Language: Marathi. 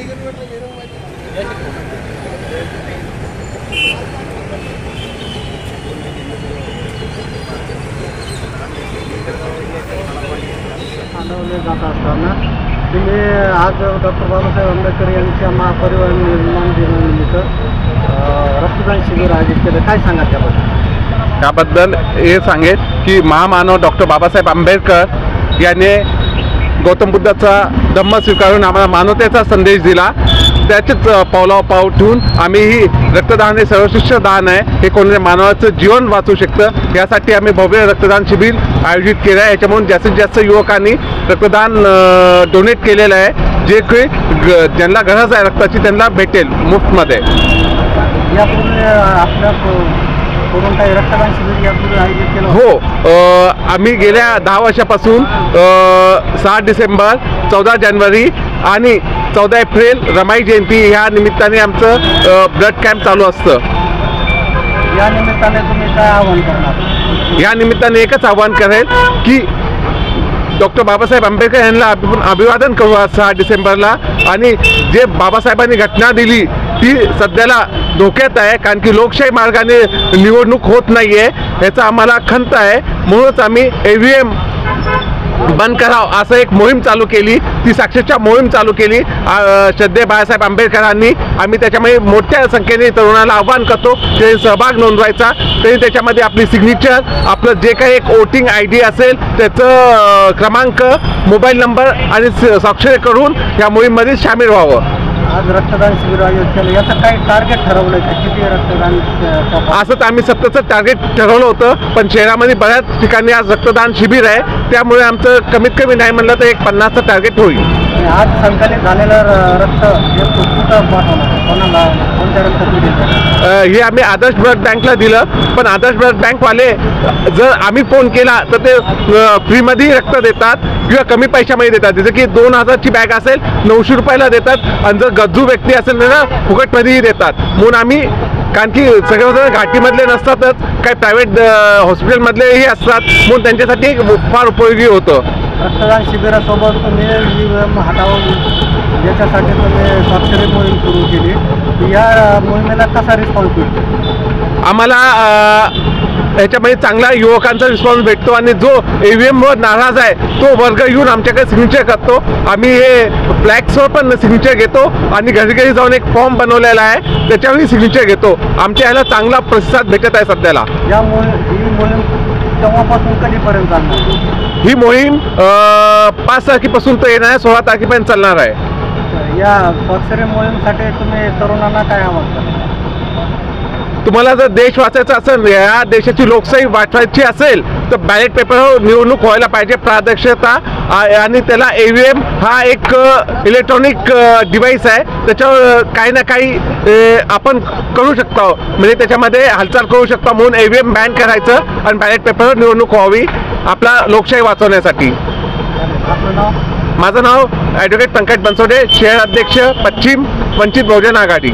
जात असताना तुम्ही आज डॉक्टर बाबासाहेब आंबेडकर यांच्या महापरिवार निर्माण दिनानिमित्त रक्तदान शिबिर आयोजित केलं, काय सांगा त्याबद्दल? त्याबद्दल हे सांगेल की महामानव डॉक्टर बाबासाहेब आंबेडकर यांनी गौतम बुद्धाचा धम्म स्वीकारून आम्हाला मानवतेचा संदेश दिला. त्याचेच पावलावर पाऊल ठेवून आम्ही ही रक्तदान हे सर्वश्रेष्ठ दान आहे, हे कोणी मानवाचं जीवन वाचू शकतं यासाठी आम्ही भव्य रक्तदान शिबिर आयोजित केलं आहे. याच्यामुळे जास्तीत जास्त युवकांनी रक्तदान डोनेट केलेलं आहे, जे काही ज्यांना गरज आहे रक्ताची त्यांना भेटेल मुफ्तमध्ये. यापूर्वी आपल्या काही रक्तदान शिबिर यापूर्वी आयोजित केलं? हो, आम्ही गेल्या 10 वर्षापासून 6 डिसेंबर, 14 जानेवारी आणि 14 एप्रिल रमाई जयंती ह्या निमित्ताने आमचं ब्लड कॅम्प चालू असतं. या निमित्ताने तुम्ही काय आवाहन करणार? या निमित्ताने एकच आवाहन करेल की डॉक्टर बाबासाहेब आंबेडकर यांना आपण अभिवादन करू आज 6 डिसेंबरला. आणि जे बाबासाहेबांनी घटना दिली ती सध्याला धोक्यात आहे, कारण की लोकशाही मार्गाने निवडणूक होत नाही आहे, याचा आम्हाला खंत आहे. म्हणूनच आम्ही EVM बंद करावं असं एक मोहीम चालू केली, ती साक्षरता मोहीम चालू केली श्रद्धेय बाळासाहेब आंबेडकरांनी. आम्ही त्याच्यामध्ये मोठ्या संख्येने तरुणाला आवाहन करतो ते सहभाग नोंदवायचा. तरी त्याच्यामध्ये आपली सिग्नेचर, आपलं जे काही एक वोटिंग ID असेल त्याचं क्रमांक, मोबाईल नंबर आणि स्वाक्षरी करून या मोहीममध्ये सामील व्हावं. आज रक्तदान शिबिर आयोजित केलं, याचं काही टार्गेट ठरवलं का? किती रक्तदान? असं तर आम्ही 70चं टार्गेट ठरवलं होतं, पण शहरामध्ये बऱ्याच ठिकाणी आज रक्तदान शिबिर आहे, त्यामुळे आमचं कमीत कमी नाही म्हणलं तर एक 50चं टार्गेट होईल. आज संकलित झालेलं रक्त हे कुठं पाठवणार, कोणाला, कोणत्या रक्तपेढीला? हे आम्ही आदर्श ब्लड बँकला दिलं, पण आदर्श ब्लड बँकवाले जर आम्ही फोन केला तर ते फ्रीमध्ये रक्त देतात किंवा कमी पैशामध्ये देतात. जसं की 2000ची बॅग असेल 900 रुपयाला देतात, आणि जर गरजू व्यक्ती असेल ना फुकटमध्येही देतात. म्हणून आम्ही, कारण की सगळेजण घाटीमधले नसतातच, काही प्रायव्हेट हॉस्पिटलमधलेही असतात, म्हणून त्यांच्यासाठी फार उपयोगी होतं. रक्तदान शिबिरासोबत तुम्ही EVM हटावून याच्यासाठी तुम्ही स्वाक्षरी मोहीम सुरू केली, या मोहिमेला कसा रिस्पॉन्स मिळतो? आम्हाला याच्यामध्ये चांगला युवकांचा रिस्पॉन्स भेटतो, आणि जो EVMवर नाराज आहे तो वर्ग येऊन आमच्याकडे सिग्नेचर करतो. आम्ही हे फ्लॅक्सवर पण सिग्नेचर घेतो आणि घरी घरी जाऊन एक फॉर्म बनवलेला आहे त्याच्यावरही सिग्नेचर घेतो. आमच्या याला चांगला प्रतिसाद भेटत आहे सध्याला. ही मोहीम केव्हापासून कधीपर्यंत चालणार? ही मोहीम 5 तारखेपासून तर येणार आहे, 16 तारखेपर्यंत चालणार आहे. या स्वाक्षरी मोहीमसाठी तुम्ही तरुणांना काय आवाहन करता? तुम्हाला जर देश वाचायचा असेल, या देशाची लोकशाही वाचवायची असेल तर बॅलेट पेपरवर निवडणूक व्हायला पाहिजे, पारदर्शकता, आणि त्याला EVM हा एक इलेक्ट्रॉनिक डिव्हाइस आहे, त्याच्यावर काही ना काही आपण करू शकतो, म्हणजे त्याच्यामध्ये हालचाल करू शकतो. म्हणून EVM बॅन करायचं आणि बॅलेट पेपरवर निवडणूक व्हावी आपला लोकशाही वाचवण्यासाठी. आपलं नाव? माझं नाव ॲडव्होकेट पंकज बनसोडे, शहर अध्यक्ष, पश्चिम वंचित बहुजन आघाडी.